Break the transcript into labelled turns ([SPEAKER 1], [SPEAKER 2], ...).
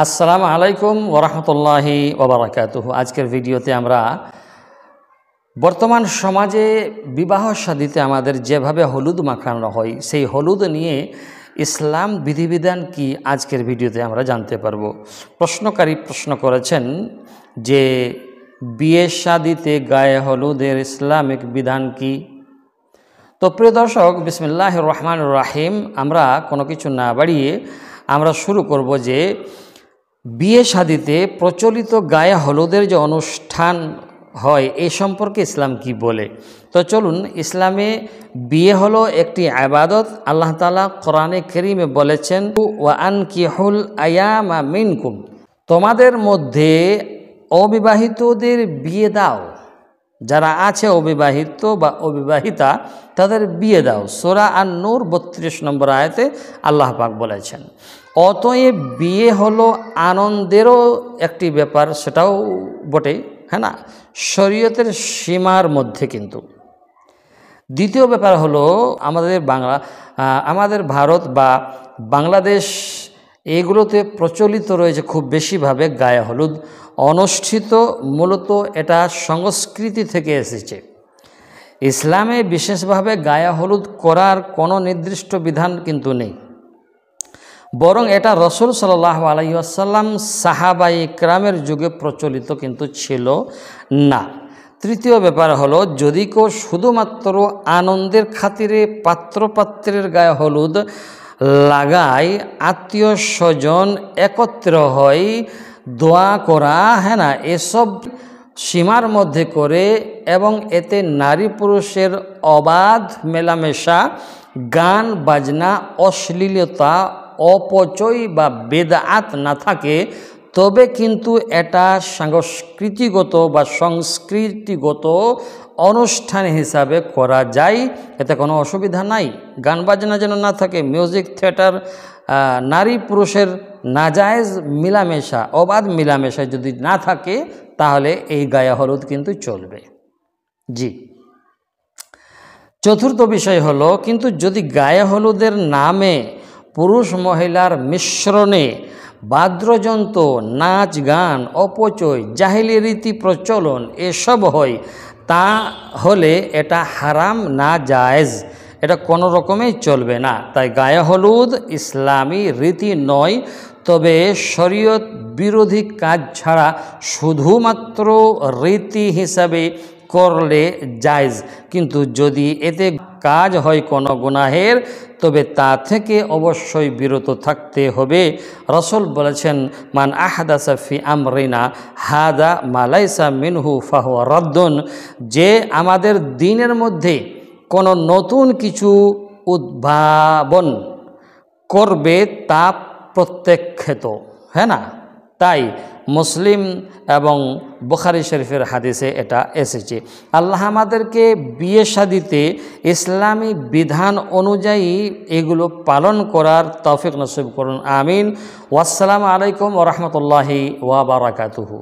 [SPEAKER 1] আসসালামু আলাইকুম ওরহমতুল্লাহি ওবারাকাতুহু। আজকের ভিডিওতে আমরা বর্তমান সমাজে বিবাহ শাদীতে আমাদের যেভাবে হলুদ মাখানো হয় সেই হলুদ নিয়ে ইসলাম বিধিবিধান কি আজকের ভিডিওতে আমরা জানতে পারব। প্রশ্নকারী প্রশ্ন করেছেন যে বিয়ে শাদীতে গায়ে হলুদের ইসলামিক বিধান কি। তো প্রিয় দর্শক, বিসমিল্লাহির রহমানির রহিম, আমরা কোনো কিছু না বাড়িয়ে আমরা শুরু করব যে বিয়ে শাদীতে প্রচলিত গায়ে হলুদের যে অনুষ্ঠান হয় এই সম্পর্কে ইসলাম কি বলে। তো চলুন, ইসলামে বিয়ে হলো একটি ইবাদত। আল্লাহ তাআলা কোরআনে কারীমে বলেছেন, ওয়া আনকিহুল আয়ামা মিনকুম, তোমাদের মধ্যে অবিবাহিতদের বিয়ে দাও, যারা আছে অবিবাহিত বা অবিবাহিতা তাদের বিয়ে দাও। সূরা আন-নূর 32 নম্বর আয়াতে আল্লাহ পাক বলেছেন। অতএব বিয়ে হলো আনন্দেরও একটি ব্যাপার, সেটাও বটে, হ্যাঁ না, শরীয়তের সীমার মধ্যে। কিন্তু দ্বিতীয় ব্যাপার হলো আমাদের ভারত বা বাংলাদেশ এগুলোতে প্রচলিত রয়েছে খুব বেশিভাবে গায়ে হলুদ অনুষ্ঠিত। মূলত এটা সংস্কৃতি থেকে এসেছে। ইসলামে বিশেষভাবে গায়ে হলুদ করার কোনো নির্দিষ্ট বিধান কিন্তু নেই, বরং এটা রাসূল সাল্লাল্লাহু আলাইহি ওয়াসাল্লাম সাহাবায়ে কেরামের যুগে প্রচলিত কিন্তু ছিল না। তৃতীয় ব্যাপার হলো, যদি কেউ শুধুমাত্র আনন্দের খাতিরে পাত্রপাত্রের গায়ে হলুদ লাগায়, আত্মীয় স্বজন একত্র হয়, দোয়া করা, হ্যাঁ না, এসব সীমার মধ্যে করে এবং এতে নারী পুরুষের অবাধ মেলামেশা, গান বাজনা, অশ্লীলতা, অপচয় বা বেদাত না থাকে, তবে কিন্তু এটা সাংস্কৃতিগত বা সংস্কৃতিগত অনুষ্ঠান হিসাবে করা যায়। এতে কোনো অসুবিধা নাই। গান বাজনা যেন না থাকে, মিউজিক থিয়েটার, নারী পুরুষের নাজায়েজ মিলামেশা, অবাধ মিলামেশা যদি না থাকে, তাহলে এই গায়ে হলুদ কিন্তু চলবে। জি। চতুর্থ বিষয় হলো, কিন্তু যদি গায়ে হলুদের নামে পুরুষ মহিলার মিশ্রণে বাদ্যযন্ত্র, নাচ গান, অপচয়, জাহিলি রীতি প্রচলন এসব হয়, তাহলে এটা হারাম, না জায়েজ, এটা কোনো রকমেই চলবে না। তাই গায়ে হলুদ ইসলামী রীতি নয়, তবে শরীয়ত বিরোধী কাজ ছাড়া শুধুমাত্র রীতি হিসাবে করলে জায়েজ। কিন্তু যদি এতে কাজ হয় কোনো গুনাহের, তবে তা থেকে অবশ্যই বিরত থাকতে হবে। রাসূল বলেছেন, মান আহদাসা ফি আমরিনা হাদা মা লাইসা মিনহু ফাহুয়া রাদ্দুন, যে আমাদের দ্বীনের মধ্যে কোনো নতুন কিছু উদ্ভাবন করবে তা প্রত্যাখ্যাত, হ্যাঁ না। তাই মুসলিম এবং বুখারী শরীফের হাদিসে এটা এসেছে। আল্লাহ আমাদেরকে বিয়ে শাদীতে ইসলামী বিধান অনুযায়ী এগুলো পালন করার তৌফিক নসিব করুন, আমিন। ওয়াসসালামু আলাইকুম ওয়া রাহমাতুল্লাহি ওয়া বারাকাতুহু।